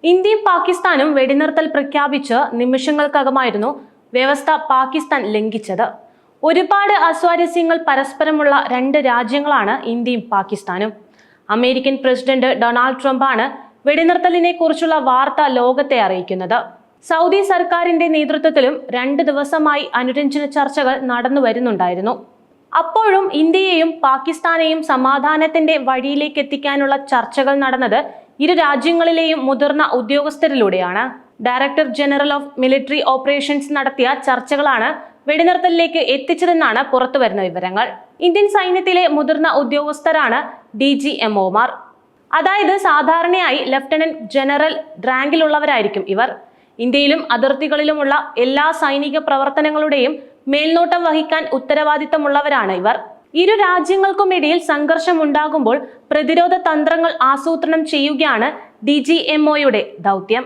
ഇന്ത്യയും പാകിസ്ഥാനും വെടിനിർത്തൽ പ്രഖ്യാപിച്ച് നിമിഷങ്ങൾക്കകമായിരുന്നു വ്യവസ്ഥ പാകിസ്ഥാൻ ലംഘിച്ചത്. ഒരുപാട് അസ്വാരസ്യങ്ങൾ പരസ്പരമുള്ള രണ്ട് രാജ്യങ്ങളാണ് ഇന്ത്യയും പാകിസ്ഥാനും. അമേരിക്കൻ പ്രസിഡന്റ് ഡൊണാൾഡ് ട്രംപാണ് വെടിനിർത്തലിനെ കുറിച്ചുള്ള വാർത്ത ലോകത്തെ അറിയിക്കുന്നത്. സൗദി സർക്കാരിന്റെ നേതൃത്വത്തിലും 2 ദിവസമായി അനുരഞ്ജന ചർച്ചകൾ നടന്നു വരുന്നുണ്ടായിരുന്നു. അപ്പോഴും ഇന്ത്യയെയും പാകിസ്ഥാനെയും സമാധാനത്തിന്റെ വഴിയിലേക്ക് എത്തിക്കാനുള്ള ചർച്ചകൾ നടന്നത് ഇരു രാജ്യങ്ങളിലെയും മുതിർന്ന ഉദ്യോഗസ്ഥരിലൂടെയാണ്. Director general of military operations നടത്തിയ ചർച്ചകളാണ് വെടിനിർത്തലിലേക്ക് എത്തിച്ചതെന്നാണ് പുറത്തുവരുന്ന വിവരങ്ങൾ. ഇന്ത്യൻ സൈന്യത്തിലെ മുതിർന്ന ഉദ്യോഗസ്ഥരാണ് DGMOമാർ. അതായത് സാധാരണയായി ലഫ്റ്റനന്റ് ജനറൽ റാങ്കിലുള്ളവരായിരിക്കും ഇവർ. ഇന്ത്യയിലും അതിർത്തികളിലുമുള്ള എല്ലാ സൈനിക പ്രവർത്തനങ്ങളുടെയും മേൽനോട്ടം വഹിക്കാൻ ഉത്തരവാദിത്തമുള്ളവരാണ് ഇവർ. ഇരു രാജ്യങ്ങൾക്കുമിടയിൽ സംഘർഷമുണ്ടാകുമ്പോൾ പ്രതിരോധ തന്ത്രങ്ങൾ ആസൂത്രണം ചെയ്യുകയാണ് DGMOയുടെ ദൗത്യം.